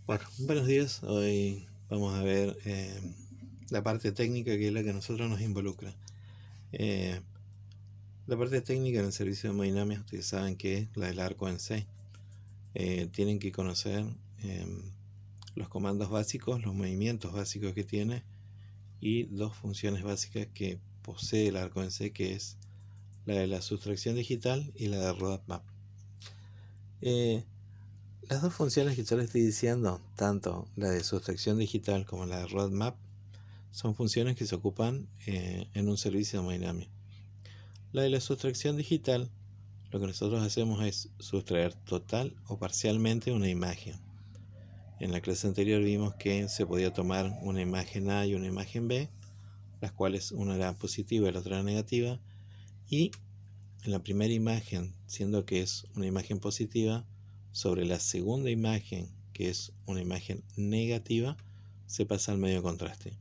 Bueno, buenos días. Hoy vamos a ver la parte técnica, que es la que a nosotros nos involucra. Eh, la parte técnica en el servicio de hemodinamia, ustedes saben que es la del arco en C. Tienen que conocer los comandos básicos, los movimientos básicos que tiene y dos funciones básicas que posee el arco en C, que es la de la sustracción digital y la de roadmap. Las dos funciones que yo les estoy diciendo, tanto la de sustracción digital como la de roadmap, son funciones que se ocupan en un servicio de hemodinamia. La de la sustracción digital, lo que nosotros hacemos es sustraer total o parcialmente una imagen. En la clase anterior vimos que se podía tomar una imagen A y una imagen B, las cuales una era positiva y la otra era negativa, y en la primera imagen, siendo que es una imagen positiva, sobre la segunda imagen, que es una imagen negativa, se pasa al medio contraste.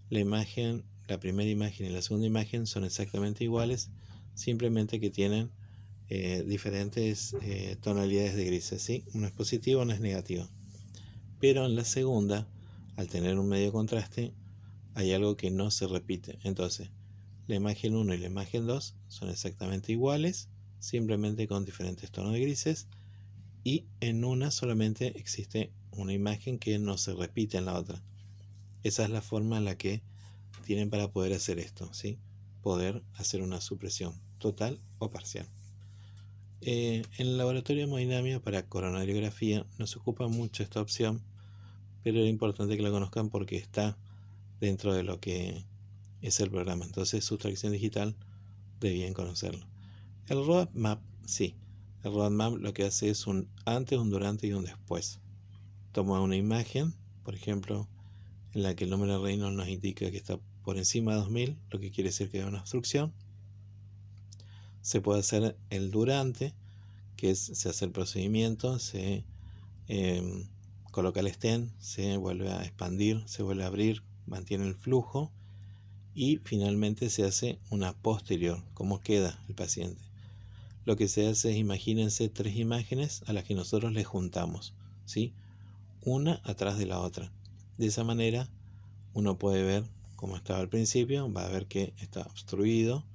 La primera imagen y la segunda imagen son exactamente iguales, simplemente que tienen diferentes tonalidades de grises, ¿sí? Una es positiva, una es negativa. Pero en la segunda, al tener un medio contraste, hay algo que no se repite. Entonces, la imagen 1 y la imagen 2 son exactamente iguales, simplemente con diferentes tonos de grises, y en una solamente existe una imagen que no se repite en la otra. Esa es la forma en la que tienen para poder hacer esto, ¿sí? Poder hacer una supresión total o parcial. En el laboratorio de hemodinamia para coronariografía no se ocupa mucho esta opción, pero es importante que la conozcan porque está dentro de lo que es el programa. Entonces, sustracción digital, debían conocerlo. El roadmap, sí. El roadmap lo que hace es un antes, un durante y un después. Toma una imagen, por ejemplo, en la que el número de Reynolds nos indica que está por encima de 2000, lo que quiere decir que hay una obstrucción. Se puede hacer el durante, que es, se hace el procedimiento, se coloca el stent, se vuelve a expandir, se vuelve a abrir, mantiene el flujo y finalmente se hace una posterior, cómo queda el paciente. Lo que se hace es, imagínense 3 imágenes a las que nosotros les juntamos, ¿sí? Una atrás de la otra. De esa manera uno puede ver cómo estaba al principio, va a ver que está obstruido,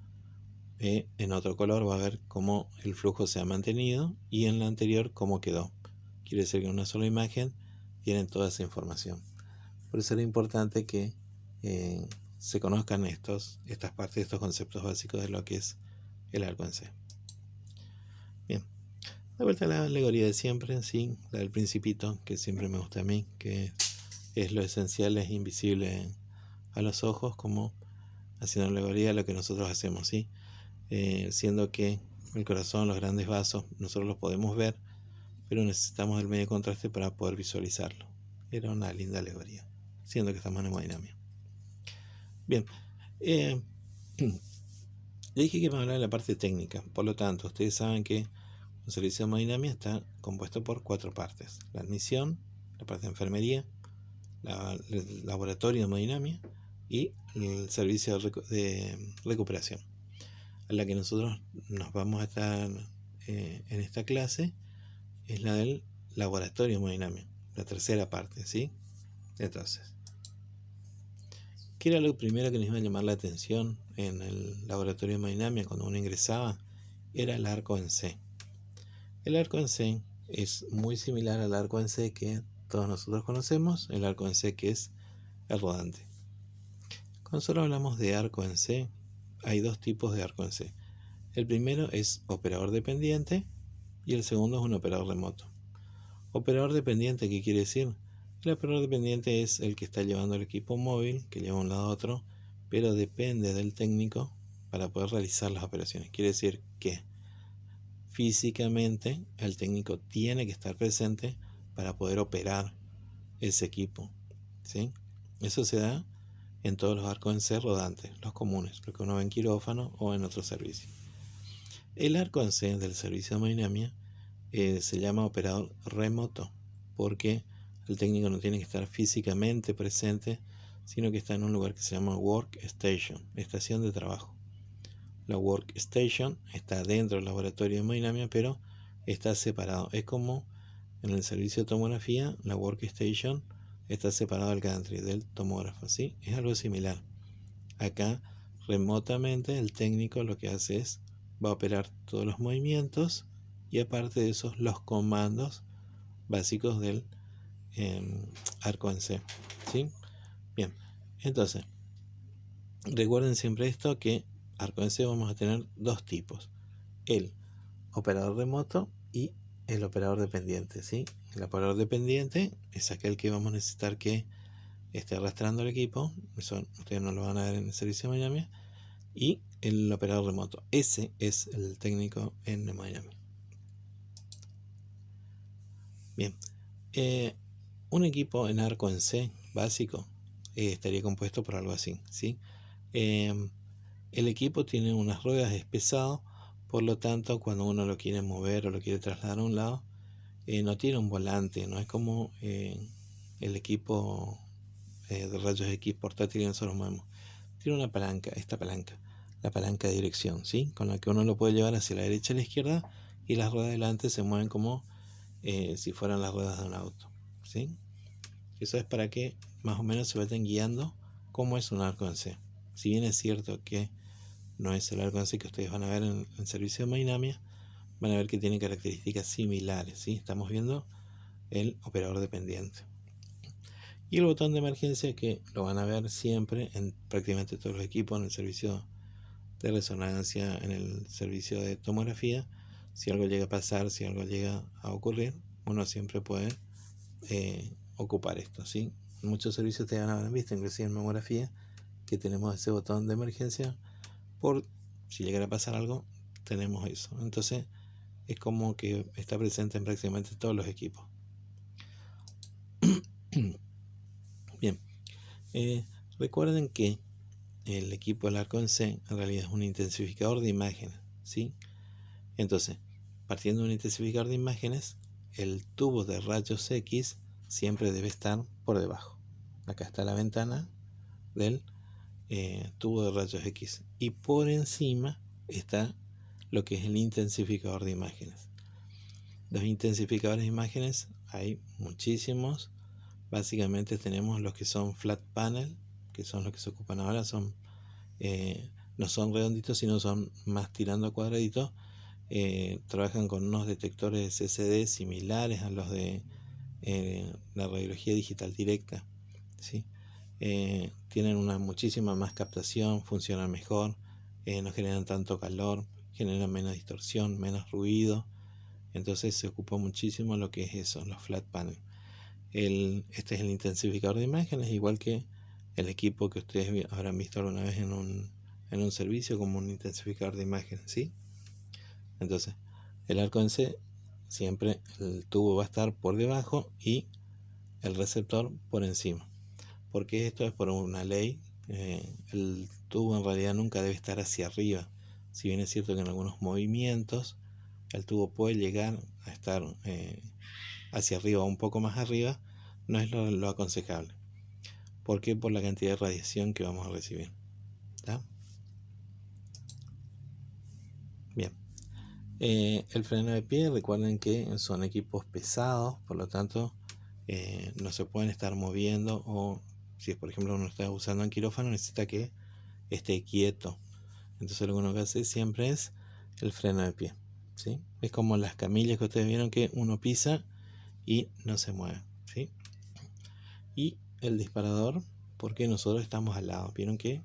en otro color va a ver cómo el flujo se ha mantenido y en la anterior cómo quedó. Quiere decir que en una sola imagen tienen toda esa información. Por eso era importante que se conozcan estas partes, estos conceptos básicos de lo que es el arco en C. Bien, de vuelta a la alegoría de siempre, sí, la del principito, que siempre me gusta a mí, que es lo esencial, es invisible a los ojos, como haciendo alegoría a lo que nosotros hacemos, ¿sí? Siendo que el corazón, los grandes vasos, nosotros los podemos ver, pero necesitamos el medio contraste para poder visualizarlo. Era una linda alegoría, siendo que estamos en hemodinamia. Bien, le dije que me hablaba de la parte técnica, por lo tanto, ustedes saben que un servicio de hemodinamia está compuesto por 4 partes: la admisión, la parte de enfermería, el laboratorio de hemodinamia y el servicio de recuperación. A la que nosotros nos vamos a estar en esta clase es la del laboratorio de hemodinamia, la tercera parte, ¿sí? Entonces, ¿qué era lo primero que nos iba a llamar la atención en el laboratorio de hemodinamia cuando uno ingresaba? Era el arco en C. El arco en C es muy similar al arco en C que todos nosotros conocemos, el arco en C que es el rodante. Cuando solo hablamos de arco en C, hay 2 tipos de arco en C. El primero es operador dependiente y el segundo es un operador remoto. Operador dependiente, ¿qué quiere decir? El operador dependiente es el que está llevando el equipo móvil, que lleva de un lado a otro, pero depende del técnico para poder realizar las operaciones. Quiere decir que físicamente el técnico tiene que estar presente para poder operar ese equipo, ¿sí? Eso se da en todos los arcos en C rodantes, los comunes, lo que uno ve en quirófano o en otro servicio. El arco en C del servicio de hemodinamia se llama operador remoto porque el técnico no tiene que estar físicamente presente, sino que está en un lugar que se llama workstation, estación de trabajo. La workstation está dentro del laboratorio de hemodinamia, pero está separado. Es como En el servicio de tomografía, la workstation está separado del gantry, del tomógrafo, ¿sí? Es algo similar. Acá, remotamente, el técnico lo que hace es, va a operar todos los movimientos y aparte de eso, los comandos básicos del arco en C, ¿sí? Bien, entonces, recuerden siempre esto, que arco en C vamos a tener dos tipos: el operador remoto y el operador dependiente, ¿sí? El operador dependiente es aquel que vamos a necesitar que esté arrastrando el equipo, eso ustedes no lo van a ver en el servicio de Miami, y el operador remoto, ese es el técnico en Miami. Bien, un equipo en arco en C básico estaría compuesto por algo así, ¿sí? El equipo tiene unas ruedas, es pesado, por lo tanto cuando uno lo quiere mover o lo quiere trasladar a un lado, no tiene un volante, no es como el equipo de rayos X portátil que nosotros movemos. Tiene una palanca, la palanca de dirección, ¿sí? Con la que uno lo puede llevar hacia la derecha y la izquierda, y las ruedas delante se mueven como si fueran las ruedas de un auto, ¿sí? Eso es para que más o menos se vayan guiando cómo es un arco en C. Si bien es cierto que no es el arco en C que ustedes van a ver en el servicio de Mainamia, van a ver que tiene características similares, ¿sí? Estamos viendo el operador dependiente. Y el botón de emergencia, que lo van a ver siempre en prácticamente todos los equipos, en el servicio de resonancia, en el servicio de tomografía. Si algo llega a pasar, si algo llega a ocurrir, uno siempre puede ocupar esto, ¿sí? En muchos servicios te van a haber visto, inclusive en mamografía, que tenemos ese botón de emergencia por si llegara a pasar algo, tenemos eso. Entonces es como que está presente en prácticamente todos los equipos. Bien, recuerden que el equipo del arco en C en realidad es un intensificador de imágenes, ¿sí? Entonces, partiendo de un intensificador de imágenes, el tubo de rayos X siempre debe estar por debajo. Acá está la ventana del tubo de rayos X, y por encima está lo que es el intensificador de imágenes. Los intensificadores de imágenes hay muchísimos. Básicamente tenemos los que son flat panel, que son los que se ocupan ahora, son no son redonditos, sino son más tirando a cuadraditos. Trabajan con unos detectores CCD similares a los de la radiología digital directa, ¿sí? Tienen una muchísima más captación, funcionan mejor, no generan tanto calor, generan menos distorsión, menos ruido. Entonces se ocupa muchísimo lo que es eso, los flat panel. Este es el intensificador de imágenes, igual que el equipo que ustedes habrán visto alguna vez en un servicio como un intensificador de imágenes, ¿sí? Entonces, el arco en C, siempre el tubo va a estar por debajo y el receptor por encima. Porque esto es por una ley. El tubo en realidad nunca debe estar hacia arriba. Si bien es cierto que en algunos movimientos el tubo puede llegar a estar hacia arriba o un poco más arriba, no es lo aconsejable. ¿Por qué? Por la cantidad de radiación que vamos a recibir. ¿Está? Bien. El freno de pie, recuerden que son equipos pesados, por lo tanto no se pueden estar moviendo, o si por ejemplo uno está usando en quirófano, necesita que esté quieto. Entonces lo que uno hace siempre es el freno de pie, ¿sí? Es como las camillas que ustedes vieron, que uno pisa y no se mueve, ¿sí? Y el disparador, porque nosotros estamos al lado. Vieron que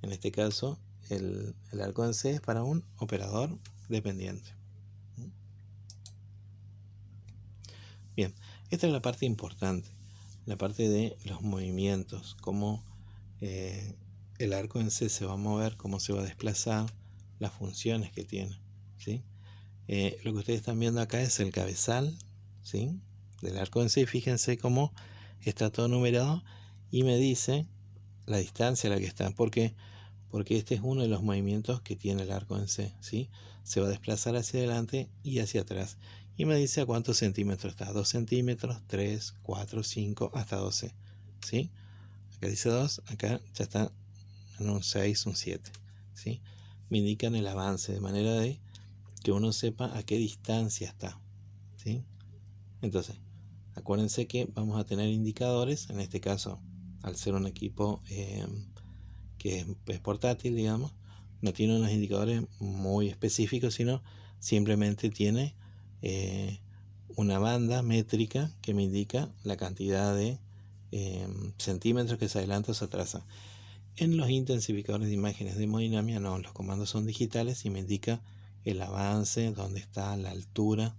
en este caso el arco en C es para un operador dependiente. Bien, esta es la parte importante, la parte de los movimientos, cómo el arco en C se va a mover, cómo se va a desplazar, las funciones que tiene, ¿sí? Lo que ustedes están viendo acá es el cabezal, ¿sí?, del arco en C. Fíjense cómo está todo numerado y me dice la distancia a la que está. ¿Por qué? Porque este es uno de los movimientos que tiene el arco en C, ¿sí? Se va a desplazar hacia adelante y hacia atrás. Y me dice a cuántos centímetros está. 2 centímetros, 3, 4, 5, hasta 12. ¿Sí? Acá dice 2, acá ya está en un 6, un 7. ¿Sí? Me indican el avance, de manera de que uno sepa a qué distancia está. ¿Sí? Entonces, acuérdense que vamos a tener indicadores, en este caso, al ser un equipo que es portátil, digamos, no tiene unos indicadores muy específicos, sino simplemente tiene una banda métrica que me indica la cantidad de centímetros que se adelanta o se atrasa. En los intensificadores de imágenes de hemodinamia no, los comandos son digitales y me indica el avance, dónde está la altura,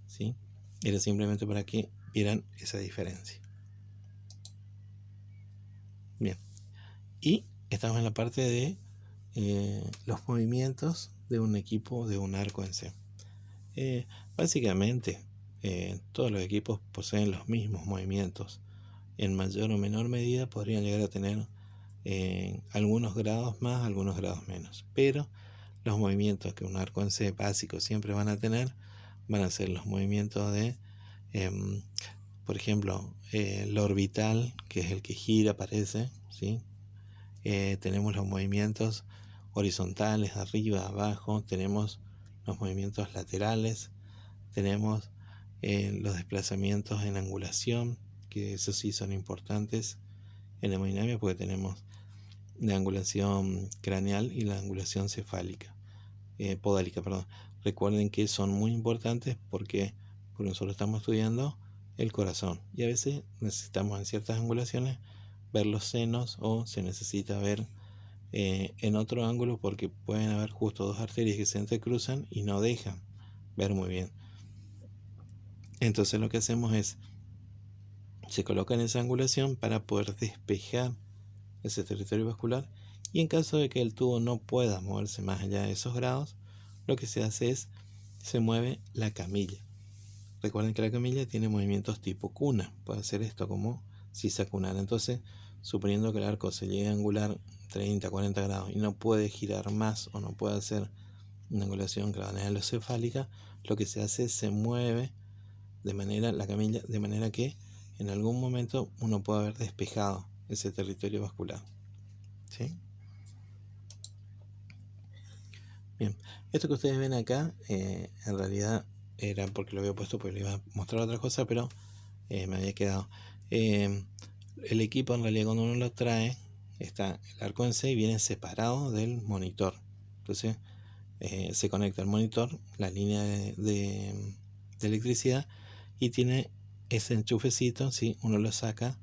¿sí? Era simplemente para que vieran esa diferencia. Bien, y estamos en la parte de los movimientos de un equipo de un arco en C. Básicamente, todos los equipos poseen los mismos movimientos. En mayor o menor medida podrían llegar a tener algunos grados más, algunos grados menos. Pero los movimientos que un arco en C básico siempre van a tener van a ser los movimientos de, por ejemplo, el orbital, que es el que gira, parece, ¿sí? Tenemos los movimientos horizontales, arriba, abajo, tenemos los movimientos laterales, tenemos los desplazamientos en angulación, que esos sí son importantes en hemodinamia porque tenemos la angulación craneal y la angulación cefálica, podálica, perdón. Recuerden que son muy importantes porque nosotros estamos estudiando el corazón y a veces necesitamos en ciertas angulaciones ver los senos o se necesita ver en otro ángulo porque pueden haber justo dos arterias que se entrecruzan y no dejan ver muy bien. Entonces lo que hacemos es se coloca en esa angulación para poder despejar ese territorio vascular y en caso de que el tubo no pueda moverse más allá de esos grados, lo que se hace es se mueve la camilla. Recuerden que la camilla tiene movimientos tipo cuna, puede hacer esto como si se acunara. Entonces, suponiendo que el arco se llegue a angular 30, 40 grados y no puede girar más o no puede hacer una angulación cranealocefálica, lo que se hace es se mueve de manera la camilla de manera que en algún momento uno pueda haber despejado ese territorio vascular. ¿Sí? Bien, esto que ustedes ven acá en realidad era porque lo había puesto porque le iba a mostrar otra cosa, pero me había quedado. El equipo en realidad cuando uno lo trae, está el arco en C y viene separado del monitor. Entonces se conecta el monitor, la línea de electricidad y tiene ese enchufecito, ¿sí? Uno lo saca,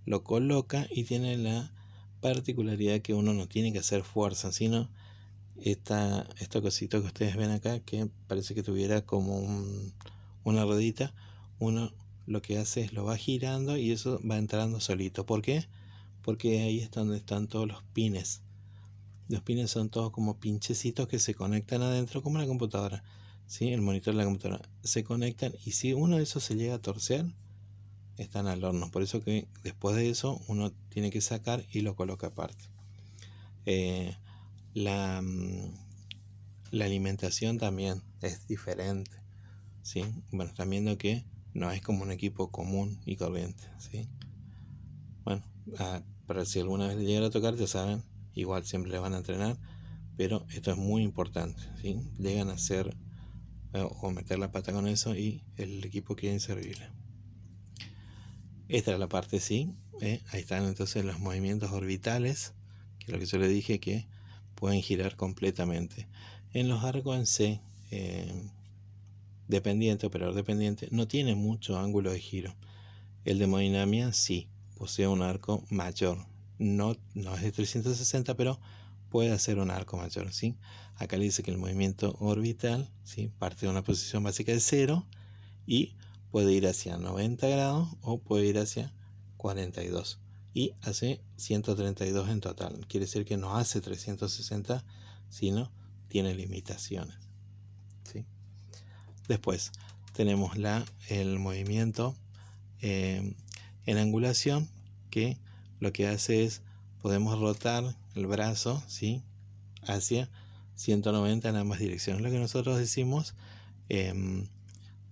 lo coloca y tiene la particularidad que uno no tiene que hacer fuerza, sino esta cosita que ustedes ven acá que parece que tuviera como una ruedita, uno lo que hace es lo va girando y eso va entrando solito. ¿Por qué? Porque ahí es donde están todos los pines. Los pines son todos como pinchecitos que se conectan adentro como una computadora, ¿sí? El monitor de la computadora se conectan y si uno de esos se llega a torcer están al horno. Por eso que después de eso uno tiene que sacar y lo coloca aparte. La alimentación también es diferente, ¿sí? Bueno, están viendo que no es como un equipo común y corriente, ¿sí? Bueno, para si alguna vez le llegara a tocar, ya saben, igual siempre le van a entrenar, pero esto es muy importante, ¿sí? Llegan a hacer o meter la pata con eso y el equipo queda inservible. Esta es la parte, sí, ahí están entonces los movimientos orbitales, que es lo que yo le dije que pueden girar completamente. En los arcos en C, dependiente, operador dependiente, no tiene mucho ángulo de giro. El de hemodinamia sí, posee un arco mayor. No es de 360, pero puede hacer un arco mayor, ¿sí? Acá le dice que el movimiento orbital, ¿sí? Parte de una posición básica de 0 y puede ir hacia 90 grados o puede ir hacia 42 y hace 132 en total. Quiere decir que no hace 360, sino tiene limitaciones, ¿sí? Después tenemos el movimiento en angulación, que lo que hace es podemos rotar el brazo, ¿sí? Hacia 190 en ambas direcciones, lo que nosotros decimos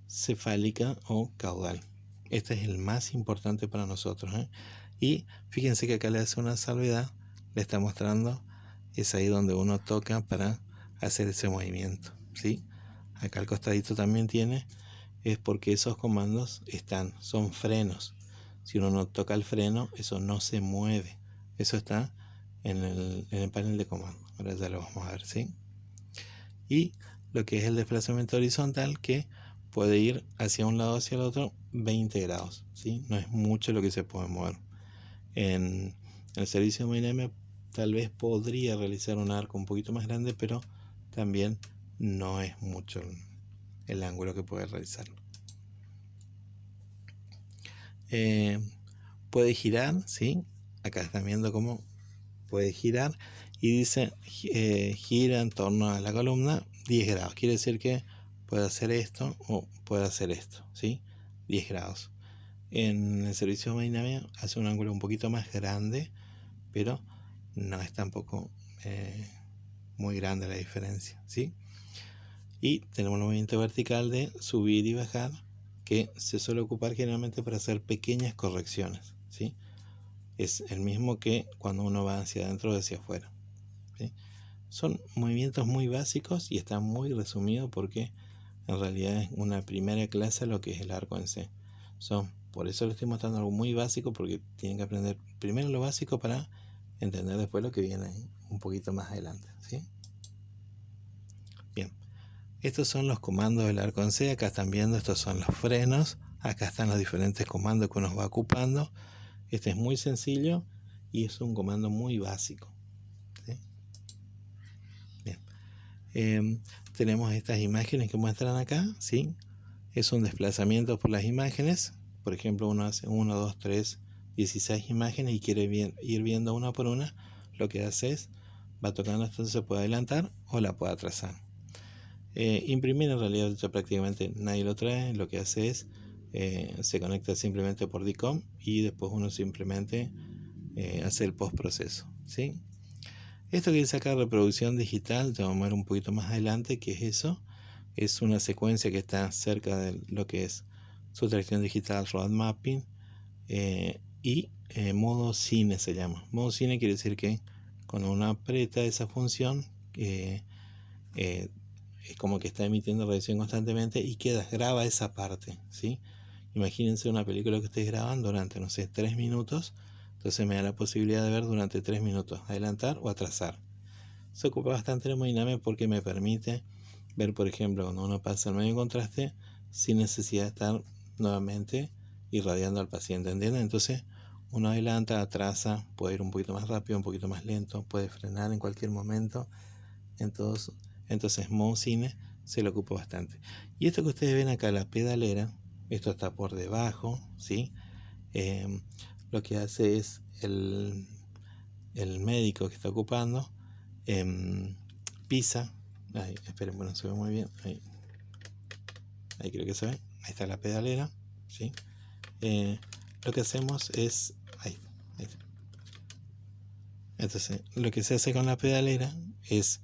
cefálica o caudal. Este es el más importante para nosotros, ¿eh? Y fíjense que acá le hace una salvedad, le está mostrando, es ahí donde uno toca para hacer ese movimiento, ¿sí? Acá al costadito también tiene es porque esos comandos son frenos. Si uno no toca el freno, eso no se mueve. Eso está en el panel de comandos. Ahora ya lo vamos a ver, ¿sí? Y lo que es el desplazamiento horizontal, que puede ir hacia un lado o hacia el otro 20 grados, ¿sí? No es mucho lo que se puede mover. En el servicio de hemodinámica tal vez podría realizar un arco un poquito más grande, pero también no es mucho el ángulo que puede realizar. Puede girar, ¿sí? Acá están viendo cómo puede girar y dice gira en torno a la columna 10 grados. Quiere decir que puede hacer esto o puede hacer esto, ¿sí? 10 grados. En el servicio de hemodinámica hace un ángulo un poquito más grande, pero no es tampoco muy grande la diferencia, ¿sí? Y tenemos el movimiento vertical de subir y bajar, que se suele ocupar generalmente para hacer pequeñas correcciones, ¿sí? Es el mismo que cuando uno va hacia adentro o hacia afuera, ¿sí? Son movimientos muy básicos y están muy resumidos porque en realidad es una primera clase lo que es el arco en C. Por eso les estoy mostrando algo muy básico, porque tienen que aprender primero lo básico para entender después lo que viene un poquito más adelante, ¿sí? Bien, estos son los comandos del arco en C. Acá están viendo, estos son los frenos. Acá están los diferentes comandos que uno va ocupando. Este es muy sencillo y es un comando muy básico, ¿sí? Bien. Tenemos estas imágenes que muestran acá, ¿sí? Es un desplazamiento por las imágenes. Por ejemplo, uno hace 1, 2, 3, 16 imágenes y quiere ir viendo una por una. Lo que hace es, va tocando esto, se puede adelantar o la puede atrasar. Imprimir en realidad ya prácticamente nadie lo trae. Lo que hace es, se conecta simplemente por DICOM y después uno simplemente hace el postproceso, ¿sí? Esto que dice acá, reproducción digital, ya vamos a ver un poquito más adelante qué es eso. Es una secuencia que está cerca de lo que es sustracción digital, road mapping y modo cine se llama. Modo cine quiere decir que cuando uno aprieta esa función es como que está emitiendo radiación constantemente y graba esa parte, ¿sí? Imagínense una película que estés grabando durante, no sé, 3 minutos. Entonces me da la posibilidad de ver durante 3 minutos, adelantar o atrasar. Se ocupa bastante la hemodinámica porque me permite ver, por ejemplo, cuando uno pasa el medio contraste sin necesidad de estar nuevamente irradiando al paciente, ¿entienden? Entonces uno adelanta, atrasa, puede ir un poquito más rápido, un poquito más lento, puede frenar en cualquier momento. Entonces modo cine se lo ocupa bastante. Y esto que ustedes ven acá, la pedalera, esto está por debajo, ¿sí? Lo que hace es el médico que está ocupando pisa. Esperen, bueno, se ve muy bien. Ahí creo que se ve. Ahí está la pedalera, ¿sí? Lo que hacemos es ahí. Entonces lo que se hace con la pedalera es,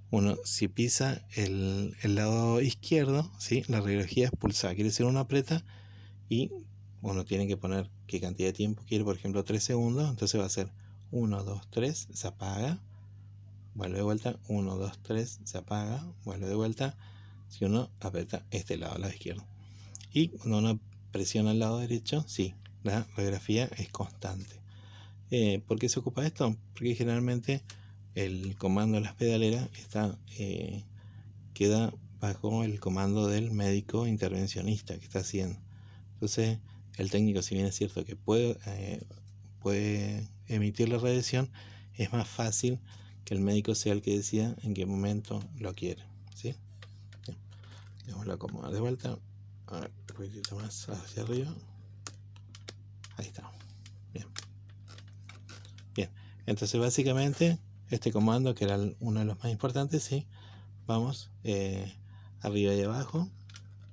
uno, si pisa el lado izquierdo, ¿sí? La radiología es pulsada, quiere decir uno aprieta y uno tiene que poner qué cantidad de tiempo quiere, por ejemplo 3 segundos, entonces va a ser 1, 2, 3, se apaga, vuelve de vuelta, 1, 2, 3, se apaga, vuelve de vuelta, si uno aprieta este lado, el lado izquierdo. Y cuando uno presiona el lado derecho, sí, la radiografía es constante. ¿Por qué se ocupa esto? Porque generalmente el comando de las pedaleras queda bajo el comando del médico intervencionista que está haciendo. Entonces el técnico, si bien es cierto que puede emitir la radiación, es más fácil que el médico sea el que decida en qué momento lo quiere, ¿sí? Bien. Vamos a acomodar de vuelta. A ver, un poquitito más hacia arriba. Ahí está. Bien. Bien. Entonces básicamente este comando, que era uno de los más importantes, ¿sí? Vamos arriba y abajo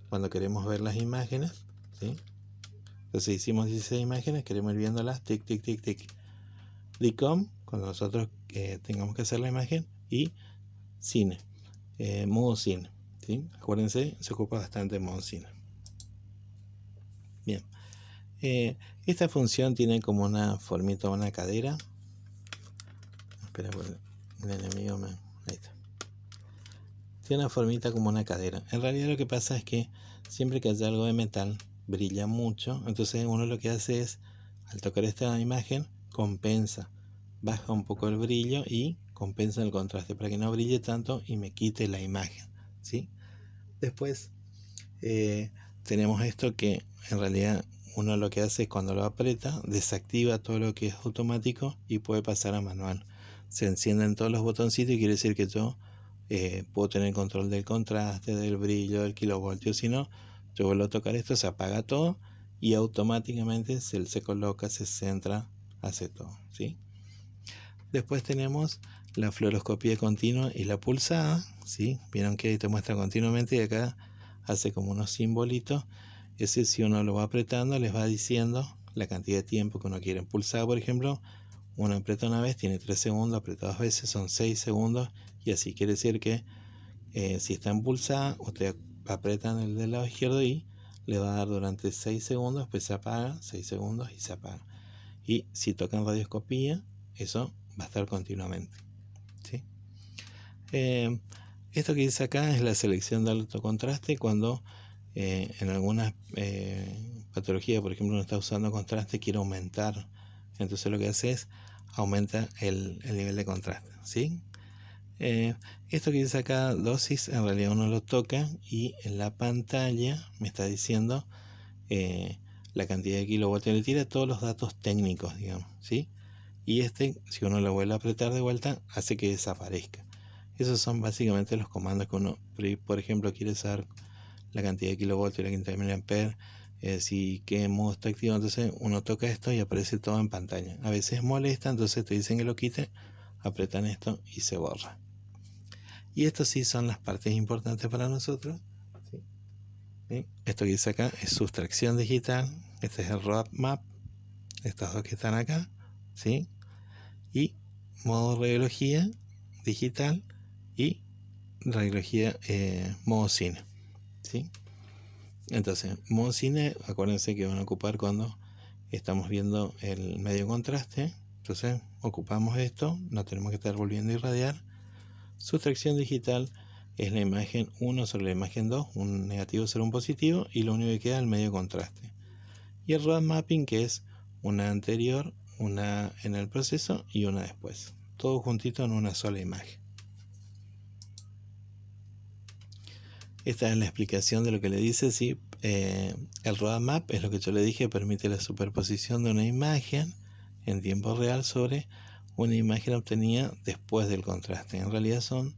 cuando queremos ver las imágenes, ¿sí? Entonces hicimos 16 imágenes, queremos ir viéndolas, tic, tic, tic, tic. DICOM, cuando nosotros tengamos que hacer la imagen, y cine, modo cine, ¿sí? Acuérdense, se ocupa bastante el modo cine. Bien, esta función tiene como una formita, una cadera. Espera, el enemigo ahí está. Tiene una formita como una cadera. En realidad lo que pasa es que siempre que haya algo de metal, brilla mucho. Entonces uno lo que hace es, al tocar esta imagen, compensa, baja un poco el brillo y compensa el contraste para que no brille tanto y me quite la imagen, ¿sí? Después tenemos esto que en realidad uno lo que hace es cuando lo aprieta, desactiva todo lo que es automático y puede pasar a manual. Se encienden todos los botoncitos y quiere decir que yo puedo tener control del contraste, del brillo, del kilovoltio. Si no, yo vuelvo a tocar esto, se apaga todo y automáticamente se coloca, se centra, hace todo, ¿sí? Después tenemos la fluoroscopía continua y la pulsada, ¿sí? Vieron que ahí te muestra continuamente y acá hace como unos simbolitos. Ese, si uno lo va apretando, les va diciendo la cantidad de tiempo que uno quiere. Pulsada, por ejemplo, uno aprieta una vez, tiene 3 segundos, aprieta 2 veces, son 6 segundos, y así quiere decir que si está en pulsada, usted apretan el del lado izquierdo y le va a dar durante 6 segundos, después se apaga, 6 segundos y se apaga. Y si tocan radioscopía, eso va a estar continuamente, ¿sí? Esto que dice acá es la selección de alto contraste cuando en algunas patologías, por ejemplo, uno está usando contraste, quiere aumentar. Entonces lo que hace es aumenta el nivel de contraste, ¿sí? Esto que dice acá, dosis, en realidad uno lo toca y en la pantalla me está diciendo la cantidad de kilovoltios, le tira todos los datos técnicos, digamos, ¿sí? Y si uno lo vuelve a apretar de vuelta, hace que desaparezca. Esos son básicamente los comandos que uno, por ejemplo, quiere saber la cantidad de kilovoltios y la cantidad de miliamperes, si qué modo está activo. Entonces uno toca esto y aparece todo en pantalla. A veces molesta, entonces te dicen que lo quite, apretan esto y se borra. Y estas sí son las partes importantes para nosotros, ¿sí? ¿Sí? Esto que dice acá es sustracción digital. Este es el roadmap, estas dos que están acá, ¿sí? Y modo radiología digital y radiología modo cine, ¿sí? Entonces, modo cine, acuérdense que van a ocupar cuando estamos viendo el medio contraste. Entonces, ocupamos esto, no tenemos que estar volviendo a irradiar. Sustracción digital es la imagen 1 sobre la imagen 2, un negativo sobre un positivo, y lo único que queda es el medio contraste. Y el road mapping, que es una anterior, una en el proceso y una después. Todo juntito en una sola imagen. Esta es la explicación de lo que le dice. Sí, el roadmap es lo que yo le dije, permite la superposición de una imagen en tiempo real sobre una imagen obtenida después del contraste. En realidad son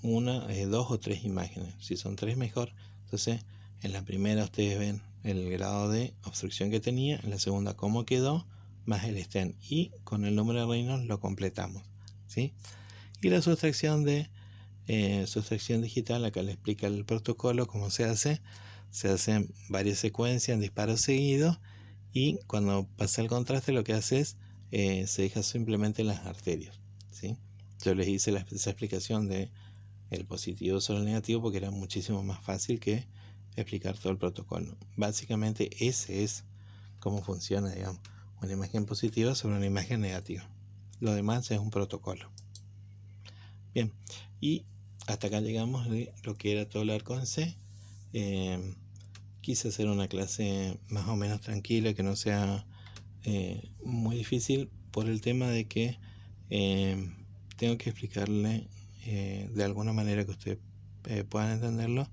dos o tres imágenes. Si son tres, mejor. Entonces, en la primera ustedes ven el grado de obstrucción que tenía, en la segunda cómo quedó, más el stent, y con el número de Reynolds lo completamos, ¿sí? Y la sustracción digital, acá le explica el protocolo, cómo se hacen varias secuencias en disparos seguidos, y cuando pasa el contraste lo que hace es se deja simplemente las arterias, ¿sí? Yo les hice esa explicación de el positivo sobre el negativo porque era muchísimo más fácil que explicar todo el protocolo. Básicamente ese es cómo funciona, digamos, una imagen positiva sobre una imagen negativa. Lo demás es un protocolo. Bien, y hasta acá llegamos de lo que era todo el arco en C. Quise hacer una clase más o menos tranquila, que no sea muy difícil, por el tema de que tengo que explicarle de alguna manera que ustedes puedan entenderlo,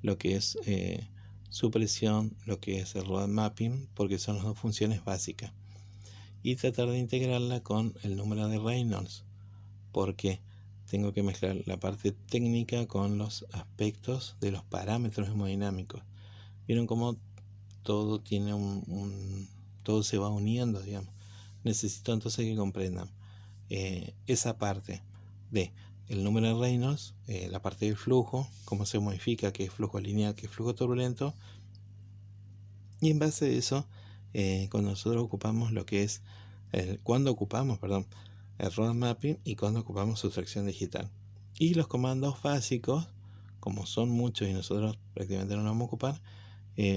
lo que es supresión, lo que es el road mapping, porque son las dos funciones básicas, y tratar de integrarla con el número de Reynolds, porque tengo que mezclar la parte técnica con los aspectos de los parámetros hemodinámicos. Vieron cómo todo tiene todo se va uniendo, digamos. Necesito entonces que comprendan esa parte de el número de Reynolds, la parte del flujo, cómo se modifica, qué es flujo lineal, qué es flujo turbulento, y en base a eso, cuando nosotros ocupamos lo que es cuando ocupamos el road mapping y cuando ocupamos sustracción digital. Y los comandos básicos, como son muchos y nosotros prácticamente no nos vamos a ocupar,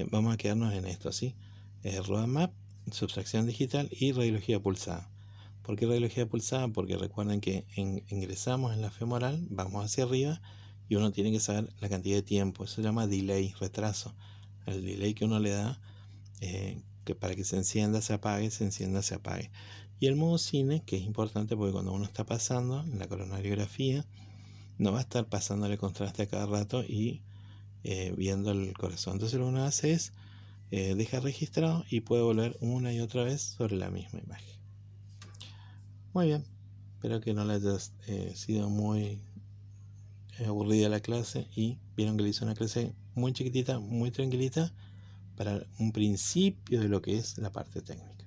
vamos a quedarnos en esto, ¿sí? Road map, sustracción digital y radiología pulsada. ¿Por qué radiología pulsada? Porque recuerden que ingresamos en la femoral, vamos hacia arriba y uno tiene que saber la cantidad de tiempo. Eso se llama delay, retraso. El delay que uno le da que para que se encienda, se apague, se encienda, se apague. Y el modo cine, que es importante porque cuando uno está pasando en la coronariografía, no va a estar pasándole contraste a cada rato y viendo el corazón. Entonces lo que uno hace es deja registrado y puede volver una y otra vez sobre la misma imagen. Muy bien, espero que no les haya sido muy aburrida la clase y vieron que le hice una clase muy chiquitita, muy tranquilita para un principio de lo que es la parte técnica.